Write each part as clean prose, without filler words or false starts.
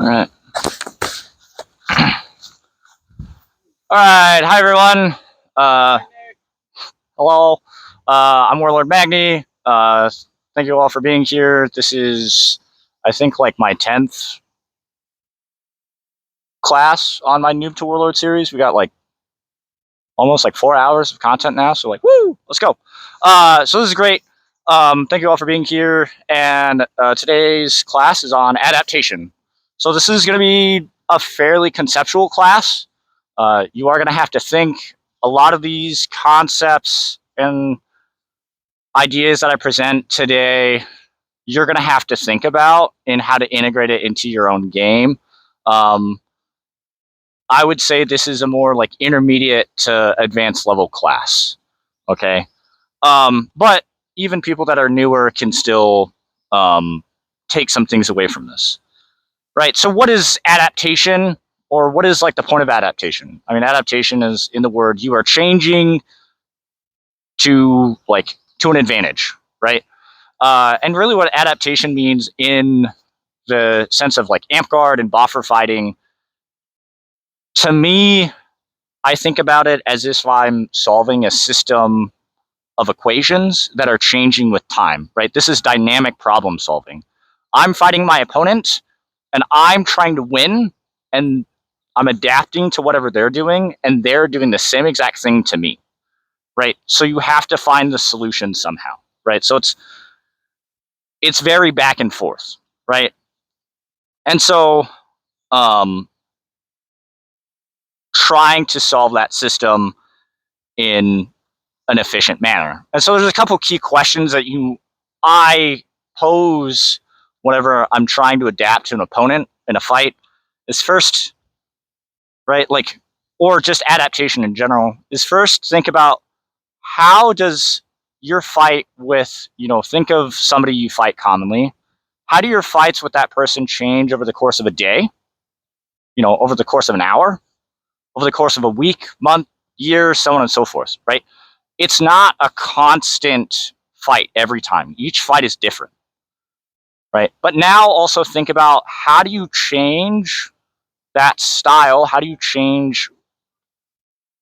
All right. All right. Hi, everyone. Hello. I'm Warlord Magni. Thank you all for being here. This is, I think, like my 10th class on my Newb to Warlord series. We got like almost like 4 hours of content now. So like, woo, let's go. So this is great. Thank you all for being here. And today's class is on adaptation. So this is going to be a fairly conceptual class. You are going to have to think a lot of these concepts and ideas that I present today, you're going to have to think about in how to integrate it into your own game. I would say this is a more like intermediate to advanced level class. Okay. But even people that are newer can still take some things away from this. Right. So what is adaptation, or what is like the point of adaptation? I mean, adaptation is in the word, you are changing to an advantage, right? And really what adaptation means in the sense of like Amtgard and boffer fighting, to me, I think about it as if I'm solving a system of equations that are changing with time, right? This is dynamic problem solving. I'm fighting my opponent and I'm trying to win, and I'm adapting to whatever they're doing, and they're doing the same exact thing to me, right? So you have to find the solution somehow, right? So it's very back and forth, right? And so trying to solve that system in an efficient manner. And so there's a couple key questions that I pose whenever I'm trying to adapt to an opponent in a fight. Is first, right, like, or just adaptation in general, is first think about how does your fight with, think of somebody you fight commonly. How do your fights with that person change over the course of a day? Over the course of an hour, over the course of a week, month, year, so on and so forth, right? It's not a constant fight every time. Each fight is different, right? But now also think about, how do you change that style? How do you change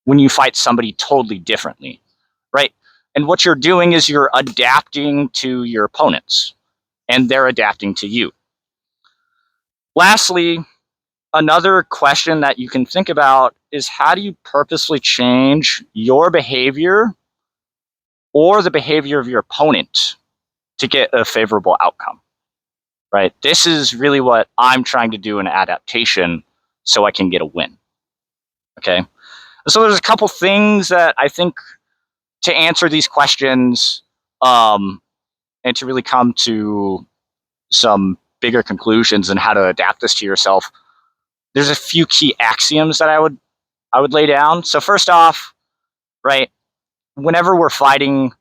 when you fight somebody totally differently, right? And what you're doing is you're adapting to your opponents, and they're adapting to you. Lastly, another question that you can think about is, how do you purposely change your behavior or the behavior of your opponent to get a favorable outcome, right? This is really what I'm trying to do in adaptation so I can get a win, okay? So there's a couple things that I think to answer these questions and to really come to some bigger conclusions and how to adapt this to yourself, there's a few key axioms that I would lay down. So first off, right, whenever we're fighting,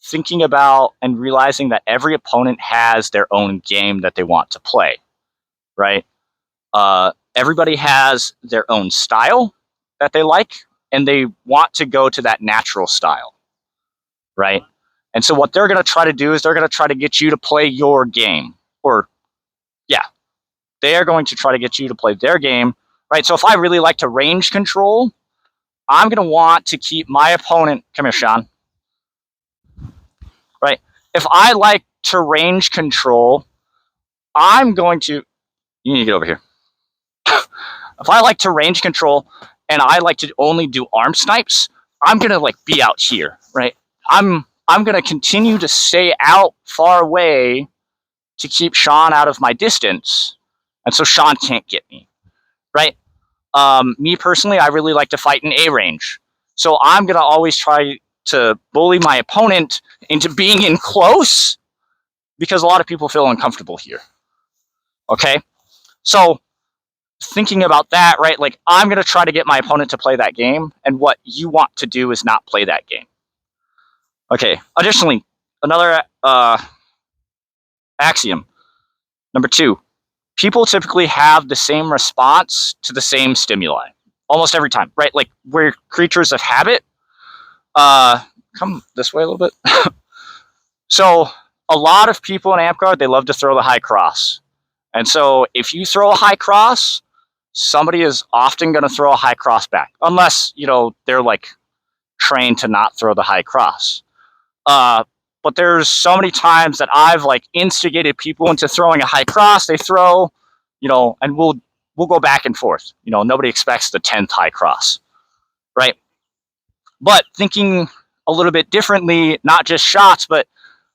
thinking about and realizing that every opponent has their own game that they want to play, right? Everybody has their own style that they like, and they want to go to that natural style, right? And so what they're going to try to do is they're going to try to get you to play your game, or they are going to try to get you to play their game, right? So if I really like to range control, I'm going to want to keep my opponent, come here, Sean, right? If I like to range control, I'm going to, you need to get over here. If I like to range control and I like to only do arm snipes, I'm going to like be out here, right? I'm going to continue to stay out far away to keep Sean out of my distance. And so Sean can't get me, right? Me personally, I really like to fight in A range. So I'm going to always try to bully my opponent into being in close, because a lot of people feel uncomfortable here. Okay? So thinking about that, right? Like, I'm going to try to get my opponent to play that game, and what you want to do is not play that game. Okay. Additionally, another axiom. Number 2, people typically have the same response to the same stimuli almost every time, right? Like, we're creatures of habit. Come this way a little bit. So a lot of people in Amtgard, they love to throw the high cross. And so if you throw a high cross, somebody is often going to throw a high cross back, unless, you know, they're like trained to not throw the high cross. But there's so many times that I've like instigated people into throwing a high cross. They throw, you know, and we'll go back and forth. You know, nobody expects the 10th high cross, right? But thinking a little bit differently, not just shots, but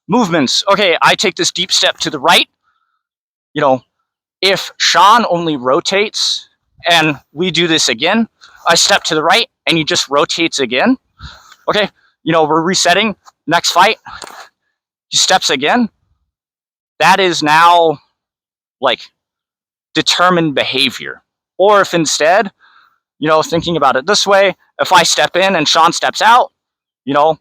movements. Okay, I take this deep step to the right. You know, if Sean only rotates, and we do this again, I step to the right and he just rotates again. Okay, you know, we're resetting. Next fight, he steps again. That is now like determined behavior. Or if instead, you know, thinking about it this way, if I step in and Sean steps out, you know,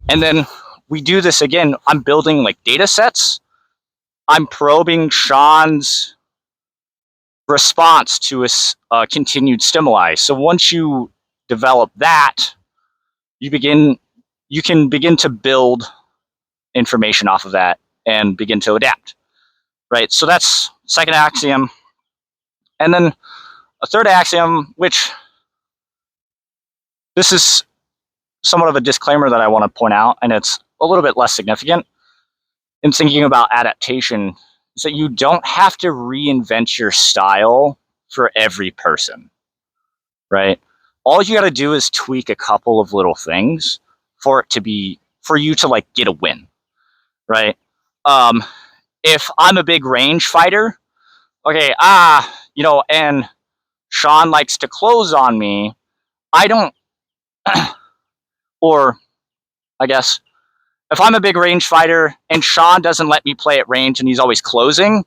and then we do this again, I'm building like data sets. I'm probing Sean's response to a continued stimuli. So once you develop that, you can begin to build information off of that and begin to adapt, right? So that's second axiom. And then a third axiom, which this is somewhat of a disclaimer that I want to point out, and it's a little bit less significant in thinking about adaptation, is that you don't have to reinvent your style for every person, right? All you got to do is tweak a couple of little things for you to like get a win, right? If I'm a big range fighter, okay, you know, and Sean likes to close on me, I don't, or I guess if I'm a big range fighter and Sean doesn't let me play at range and he's always closing,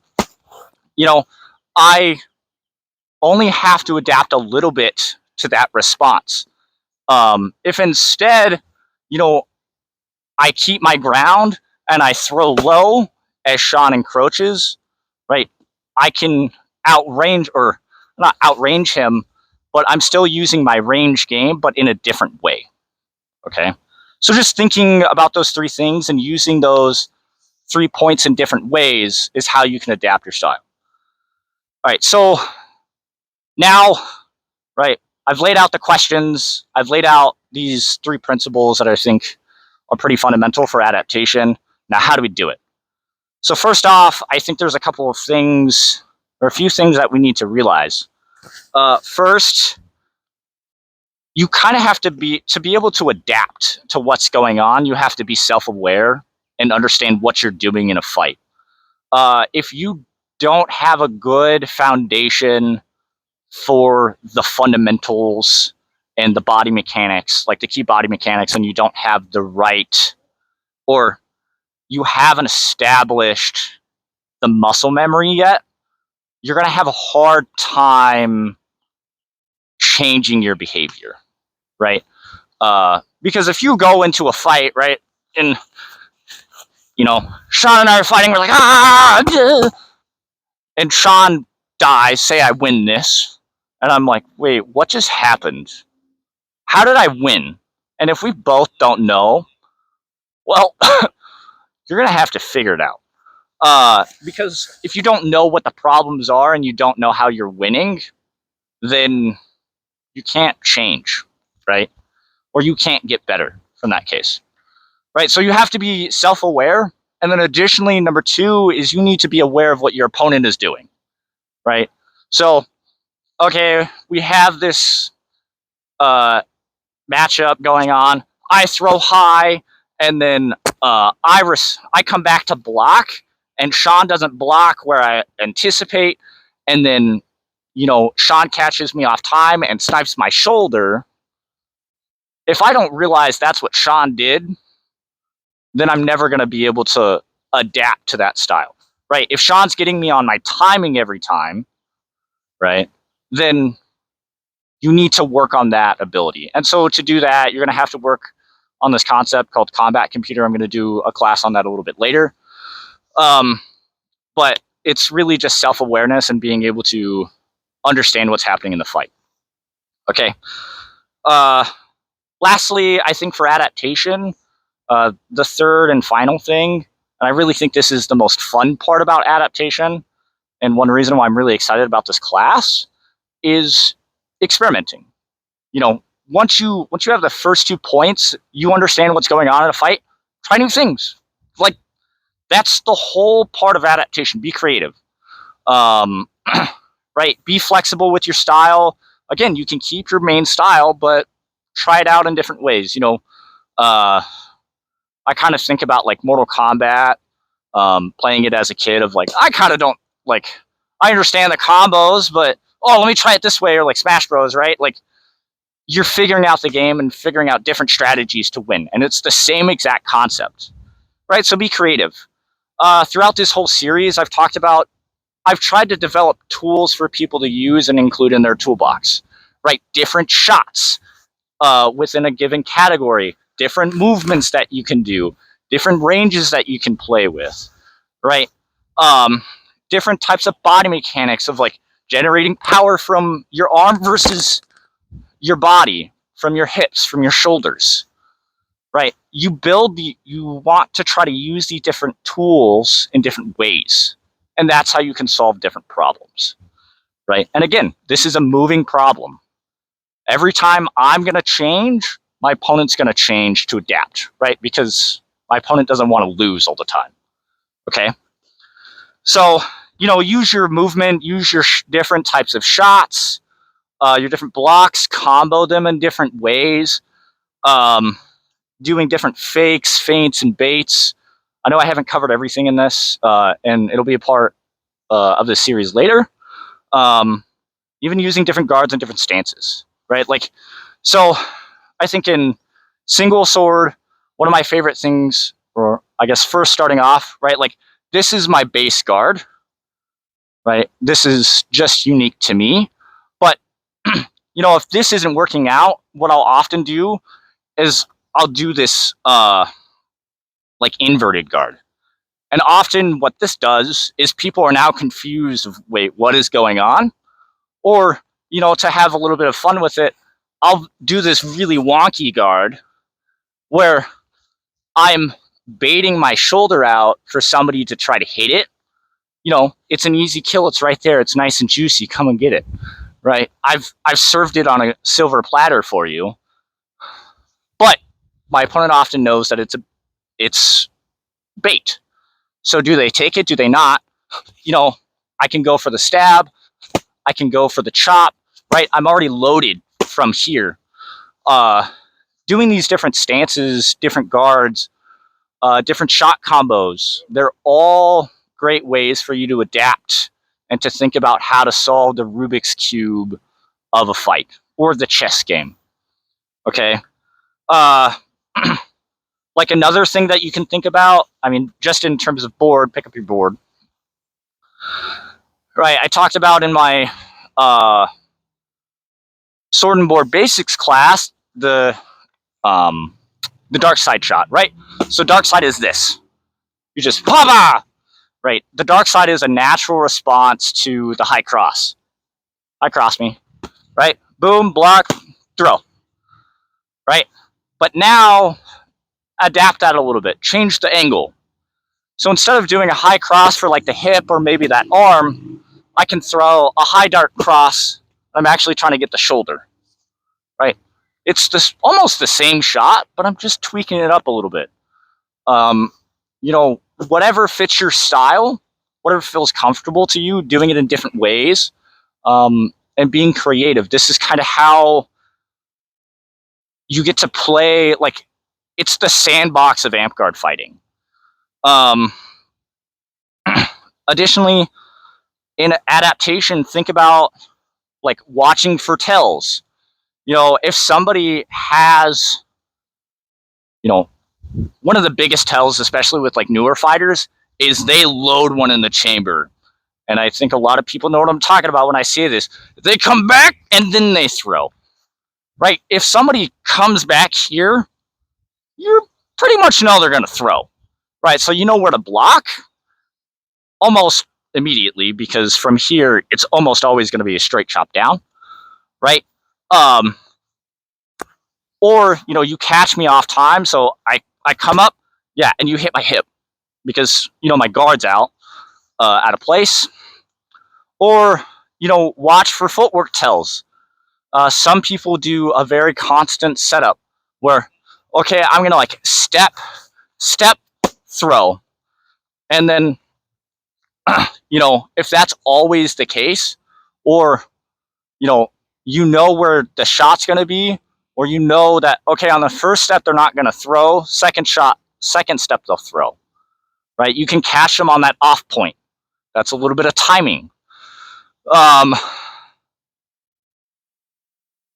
you know, I only have to adapt a little bit to that response. If instead, you know, I keep my ground and I throw low as Sean encroaches, right, I can outrange, or not outrange him, but I'm still using my range game, but in a different way. Okay. So just thinking about those three things and using those 3 points in different ways is how you can adapt your style. All right. So now, right, I've laid out the questions. I've laid out these 3 principles that I think are pretty fundamental for adaptation. Now, how do we do it? So first off, I think there's a couple of things, or a few things that we need to realize. First, you kind of have to be able to adapt to what's going on. You have to be self-aware and understand what you're doing in a fight. If you don't have a good foundation for the fundamentals and the body mechanics, like the key body mechanics, and you don't have the right, or you haven't established the muscle memory yet, you're going to have a hard time changing your behavior, right? Because if you go into a fight, right, and, you know, Sean and I are fighting, we're like, and Sean dies, say I win this, and I'm like, wait, what just happened? How did I win? And if we both don't know, well, you're going to have to figure it out. Because if you don't know what the problems are and you don't know how you're winning, then you can't change, right? Or you can't get better from that case, right? So you have to be self-aware. And then additionally, number 2 is you need to be aware of what your opponent is doing, right? So, okay, we have this matchup going on. I throw high, and then I come back to block, and Sean doesn't block where I anticipate, and then, you know, Sean catches me off time and snipes my shoulder. If I don't realize that's what Sean did, then I'm never going to be able to adapt to that style, right? If Sean's getting me on my timing every time, right, then you need to work on that ability. And so to do that, you're going to have to work on this concept called combat computer. I'm going to do a class on that a little bit later. But it's really just self-awareness and being able to understand what's happening in the fight. Okay. Lastly, I think for adaptation, the third and final thing, and I really think this is the most fun part about adaptation, and one reason why I'm really excited about this class is experimenting. Once you have the first 2 points, you understand what's going on in a fight. Try new things. Like, that's the whole part of adaptation. Be creative. Right? Be flexible with your style. Again, you can keep your main style, but try it out in different ways. I kind of think about like Mortal Kombat, playing it as a kid of like, I kind of don't like, I understand the combos, but let me try it this way, or like Smash Bros, right? Like, you're figuring out the game and figuring out different strategies to win. And it's the same exact concept, right? So be creative. Throughout this whole series, I've tried to develop tools for people to use and include in their toolbox, right? Different shots within a given category, different movements that you can do, different ranges that you can play with, right? Different types of body mechanics of like generating power from your arm versus your body, from your hips, from your shoulders, right? You want to try to use these different tools in different ways. And that's how you can solve different problems, right? And again, this is a moving problem. Every time I'm going to change, my opponent's going to change to adapt, right? Because my opponent doesn't want to lose all the time, okay? So, use your movement, use your different types of shots, your different blocks, combo them in different ways, doing different fakes, feints, and baits. I know I haven't covered everything in this, and it'll be a part of this series later. Even using different guards and different stances, right? Like, so I think in single sword, one of my favorite things, or I guess first starting off, right? Like, this is my base guard, right? This is just unique to me. But, if this isn't working out, what I'll often do is I'll do this like inverted guard. And often what this does is people are now confused of, wait, what is going on? Or, to have a little bit of fun with it, I'll do this really wonky guard where I'm baiting my shoulder out for somebody to try to hit it. It's an easy kill. It's right there. It's nice and juicy. Come and get it, right? I've served it on a silver platter for you. But my opponent often knows that it's bait. So do they take it? Do they not? I can go for the stab. I can go for the chop, right? I'm already loaded from here. Doing these different stances, different guards, different shot combos, they're all great ways for you to adapt and to think about how to solve the Rubik's Cube of a fight or the chess game, okay? Like another thing that you can think about, just in terms of board, pick up your board. Right, I talked about in my Sword and Board Basics class, the dark side shot, right? So dark side is this. You just, bah! Right, the dark side is a natural response to the high cross. High cross me, right? Boom, block, throw, right? But now, adapt that a little bit. Change the angle. So instead of doing a high cross for like the hip or maybe that arm, I can throw a high dark cross. I'm actually trying to get the shoulder, right? It's almost the same shot, but I'm just tweaking it up a little bit. Whatever fits your style, whatever feels comfortable to you, doing it in different ways, and being creative. This is kind of how you get to play, like, it's the sandbox of Amtgard fighting. Additionally, in adaptation, think about like watching for tells. If somebody has, one of the biggest tells, especially with like newer fighters, is they load one in the chamber. And I think a lot of people know what I'm talking about when I say this. They come back and then they throw. Right? If somebody comes back here, you pretty much know they're going to throw. Right? So you know where to block almost immediately, because from here, it's almost always going to be a straight chop down. Right? Or, you catch me off time, so I come up, yeah, and you hit my hip because, my guard's out of place. Or, watch for footwork tells. Some people do a very constant setup where, okay, I'm gonna like step, throw, and then, if that's always the case, or where the shot's gonna be, or that, okay, on the first step they're not gonna throw, second step they'll throw, right? You can catch them on that off point. That's a little bit of timing.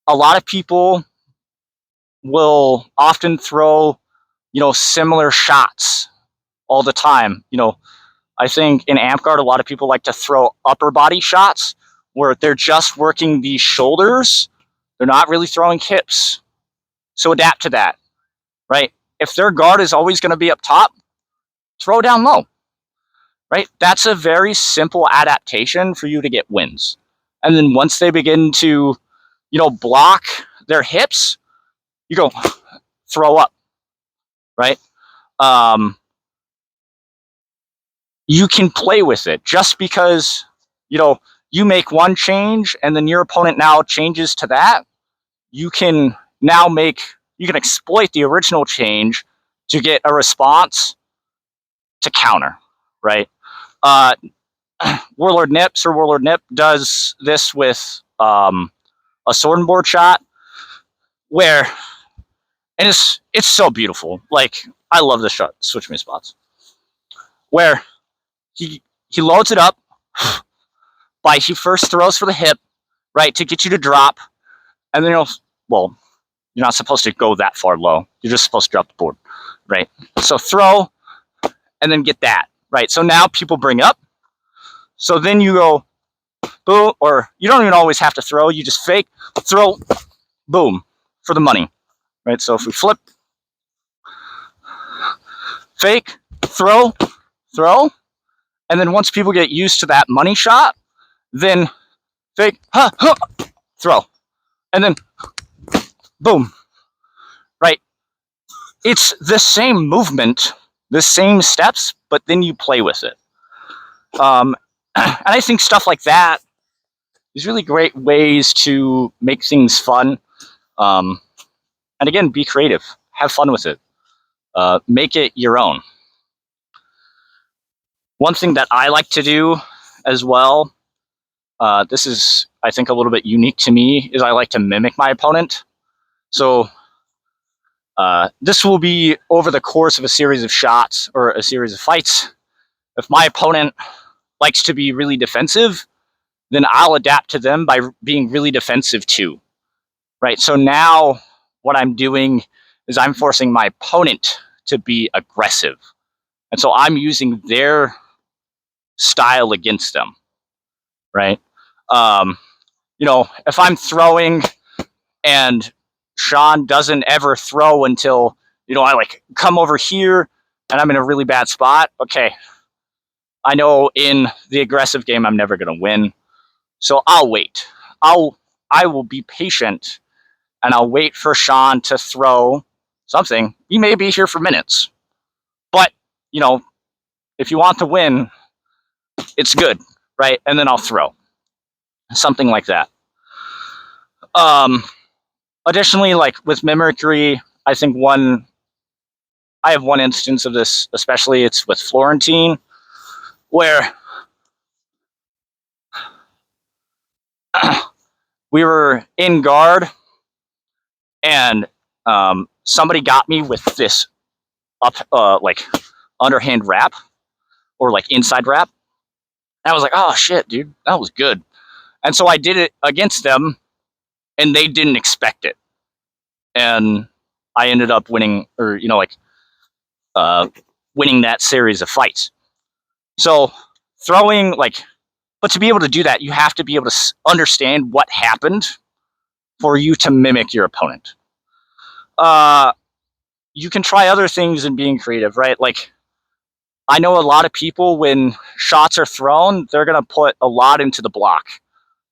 A lot of people will often throw, similar shots all the time. I think in Amtgard, a lot of people like to throw upper body shots where they're just working the shoulders. They're not really throwing hips. So adapt to that, right? If their guard is always going to be up top, throw down low, right? That's a very simple adaptation for you to get wins. And then once they begin to, block their hips, you go throw up, right? You can play with it just because, you make one change and then your opponent now changes to that. You can exploit the original change to get a response to counter, right? Warlord Nips or Warlord Nip does this with a sword and board shot where, and it's so beautiful. Like, I love this shot, switch me spots, where he loads it up by he first throws for the hip, right, to get you to drop, and then you're not supposed to go that far low. You're just supposed to drop the board, right? So throw, and then get that, right? So now people bring up. So then you go, boom, or you don't even always have to throw. You just fake, throw, boom, for the money, right? So if we flip, fake, throw, and then once people get used to that money shot, then fake, throw, and then boom, right? It's the same movement, the same steps, but then you play with it. And I think stuff like that is really great ways to make things fun. And again, be creative, have fun with it, make it your own. One thing that I like to do as well, this is, I think, a little bit unique to me, is I like to mimic my opponent. So this will be over the course of a series of shots or a series of fights. If my opponent likes to be really defensive, then I'll adapt to them by being really defensive too, right? So now what I'm doing is I'm forcing my opponent to be aggressive. And so I'm using their style against them, right? If I'm throwing and Sean doesn't ever throw until, I like come over here and I'm in a really bad spot, okay, I know in the aggressive game I'm never going to win. So I'll wait. I will be patient and I'll wait for Sean to throw something. He may be here for minutes. But, if you want to win, it's good, right? And then I'll throw. Something like that. Additionally, like with Mimicry, I think I have one instance of this, especially it's with Florentine, where we were in guard and somebody got me with this like underhand wrap or like inside wrap. And I was like, oh shit, dude, that was good. And so I did it against them and they didn't expect it. And I ended up winning, or, winning that series of fights. So throwing, but to be able to do that, you have to be able to understand what happened for you to mimic your opponent. You can try other things in being creative, right? Like, I know a lot of people, when shots are thrown, they're going to put a lot into the block,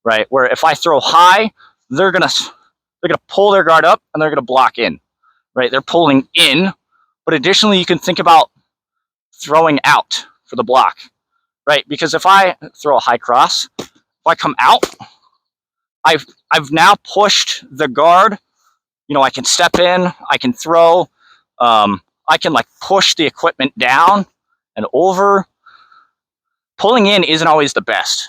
right? Where if I throw high, they're going to pull their guard up and they're going to block in, right? They're pulling in, but additionally, you can think about throwing out for the block, right? Because if I throw a high cross, if I come out, I've now pushed the guard. I can step in, I can throw, I can like push the equipment down and over. Pulling in isn't always the best.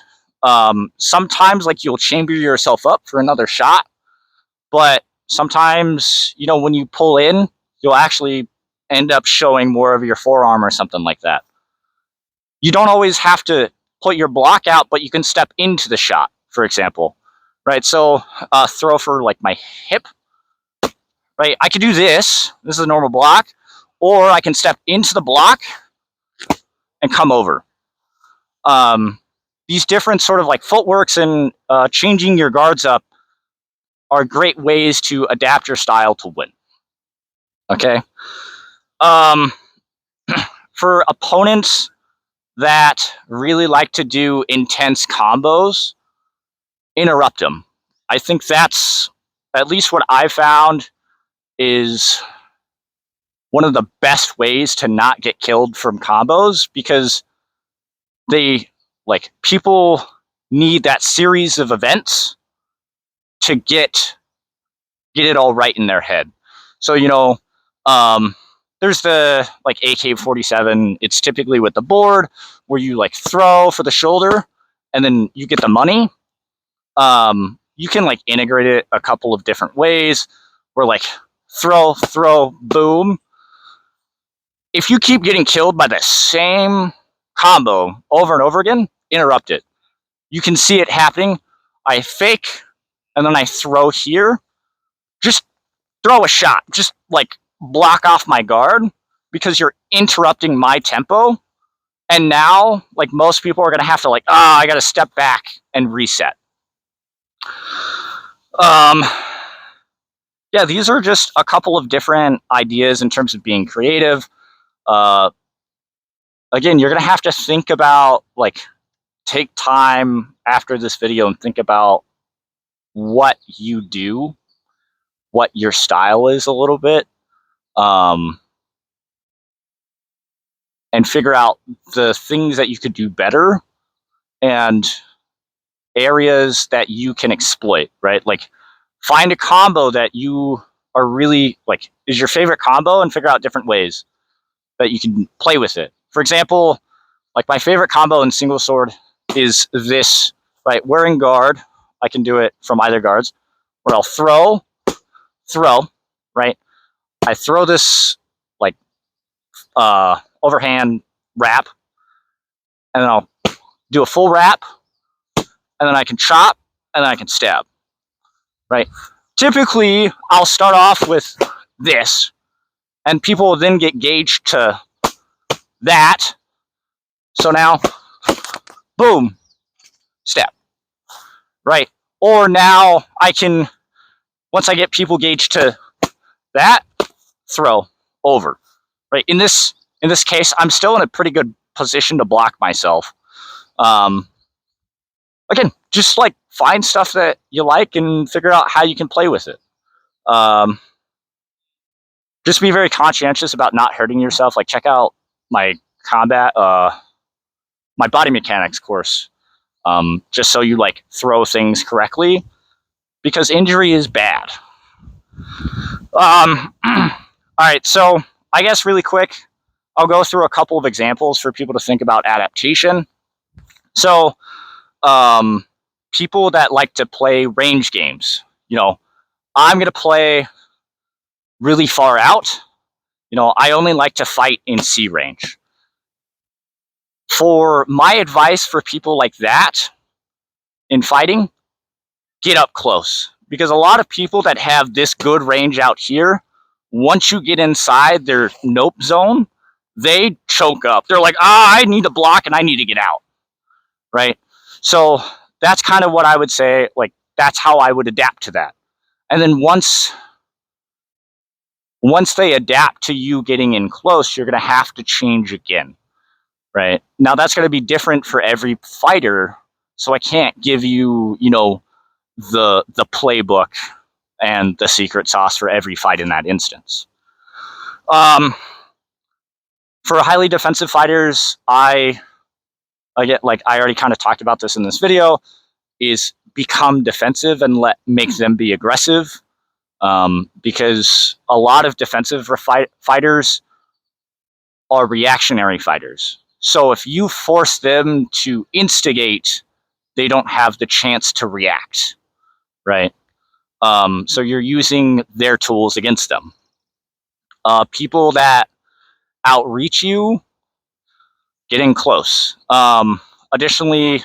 Sometimes like you'll chamber yourself up for another shot, but sometimes, when you pull in, you'll actually end up showing more of your forearm or something like that. You don't always have to put your block out, but you can step into the shot, for example, right? So throw for like my hip, right? I could do this. This is a normal block, or I can step into the block and come over. These different sort of like footworks and changing your guards up are great ways to adapt your style to win. Okay. For opponents that really like to do intense combos, interrupt them. I think that's at least what I found is one of the best ways to not get killed from combos, because people need that series of events to get it all right in their head. So, there's the like AK-47. It's typically with the board where you like throw for the shoulder and then you get the money. You can like integrate it a couple of different ways where like throw, boom. If you keep getting killed by the same combo over and over again, interrupt it. You can see it happening. I fake and then I throw here. Just throw a shot. Just like block off my guard, because you're interrupting my tempo. And now, like, most people are going to have to like, I got to step back and reset. Yeah, these are just a couple of different ideas in terms of being creative. Again, you're going to have to think about, like, take time after this video and think about what you do, what your style is a little bit, and figure out the things that you could do better and areas that you can exploit, right? Like, find a combo that you are really, like, is your favorite combo, and figure out different ways that you can play with it. For example, like, my favorite combo in single sword is this, right? Wearing guard, I can do it from either guards, where I'll throw, right? I throw this, like, overhand wrap, and then I'll do a full wrap, and then I can chop, and then I can stab, right? Typically, I'll start off with this, and people will then get gauged to that. So now, boom, stab, right? Or now I can, once I get people gauged to that, throw over, right? In this case, I'm still in a pretty good position to block myself. Again, just like find stuff that you like and figure out how you can play with it. Just be very conscientious about not hurting yourself. Like, check out my combat, my body mechanics course, just so you like throw things correctly, because injury is bad. All right, so I guess really quick, I'll go through a couple of examples for people to think about adaptation. So, people that like to play range games, I'm going to play really far out. I only like to fight in C range. For my advice for people like that in fighting, get up close. Because a lot of people that have this good range out here, once you get inside their nope zone, they choke up. They're like, I need to block and I need to get out, right? So that's kind of what I would say. Like, that's how I would adapt to that. And then once they adapt to you getting in close, you're going to have to change again, right? Now, that's going to be different for every fighter, so I can't give you, the playbook and the secret sauce for every fight in that instance. For highly defensive fighters, I get, like, I already kind of talked about this in this video. is become defensive and make them be aggressive, because a lot of defensive fighters are reactionary fighters. So if you force them to instigate, they don't have the chance to react, right? So you're using their tools against them. People that outreach you, getting close. Additionally,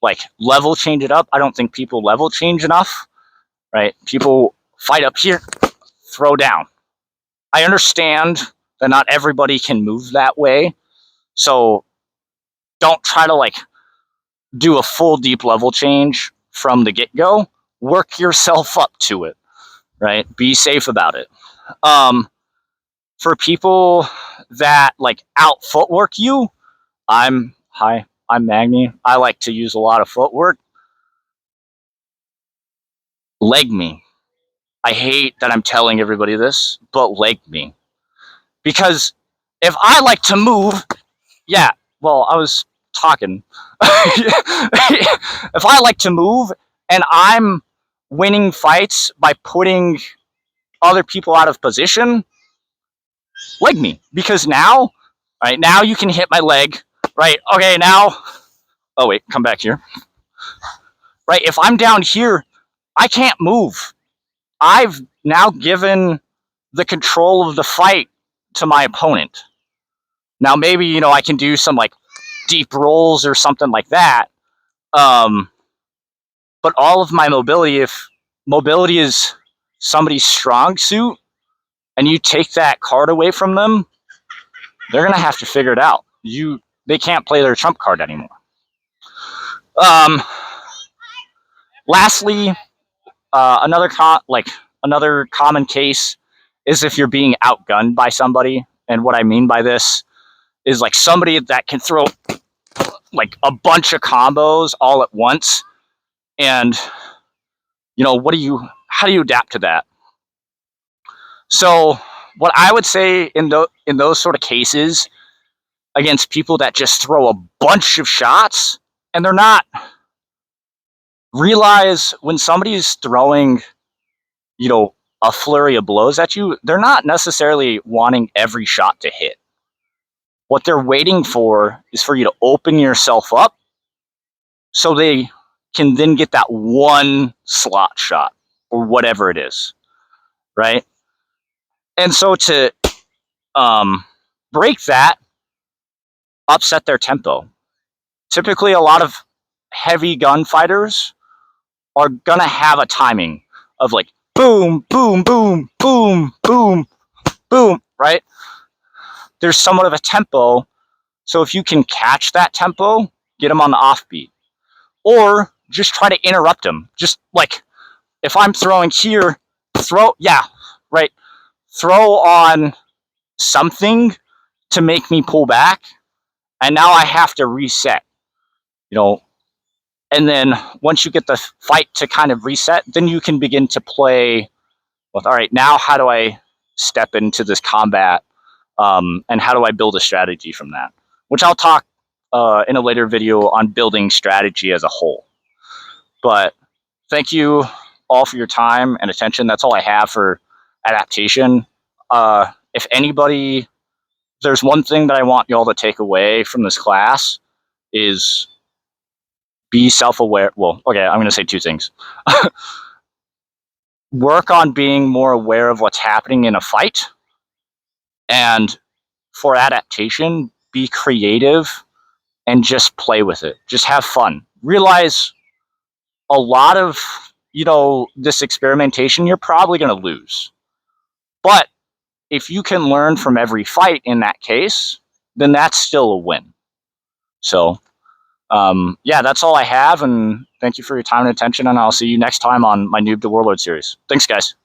like level change it up. I don't think people level change enough, right? People fight up here, throw down. I understand that not everybody can move that way, so don't try to like do a full deep level change from the get-go. Work yourself up to it, right? Be safe about it. For people that like out footwork you, I'm Magni. I like to use a lot of footwork. Leg me. I hate that I'm telling everybody this, but leg me. Because if I like to move, yeah, well, I was talking. If I like to move and I'm winning fights by putting other people out of position, leg me. Because now, right, now you can hit my leg, right? Okay, now, oh wait, come back here. Right, if I'm down here, I can't move. I've now given the control of the fight to my opponent. Now maybe, you know, I can do some like deep rolls or something like that. But all of my mobility, if mobility is somebody's strong suit and you take that card away from them, they're gonna have to figure it out. They can't play their trump card anymore. Lastly, another common case is if you're being outgunned by somebody. And what I mean by this is like somebody that can throw like a bunch of combos all at once. And, you know, how do you adapt to that? So what I would say in those sort of cases against people that just throw a bunch of shots and they're not, realize when somebody is throwing, you know, a flurry of blows at you, they're not necessarily wanting every shot to hit. What they're waiting for is for you to open yourself up so they can then get that one slot shot or whatever it is, right? And so to break that, upset their tempo. Typically, a lot of heavy gunfighters are gonna have a timing of like boom, boom, boom, boom, boom, boom, right? There's somewhat of a tempo. So if you can catch that tempo, get them on the offbeat. Or just try to interrupt them. Just like if I'm throwing here, throw on something to make me pull back. And now I have to reset, you know. And then once you get the fight to kind of reset, then you can begin to play with, all right, now how do I step into this combat? And how do I build a strategy from that? Which I'll talk in a later video on building strategy as a whole. But thank you all for your time and attention. That's all I have for adaptation. If anybody, there's one thing that I want y'all to take away from this class is be self-aware. Well, okay, I'm going to say two things. Work on being more aware of what's happening in a fight. And for adaptation, be creative and just play with it. Just have fun. Realize a lot of, you know, this experimentation, you're probably going to lose. But if you can learn from every fight in that case, then that's still a win. So, yeah, that's all I have. And thank you for your time and attention. And I'll see you next time on my Newb to Warlord series. Thanks, guys.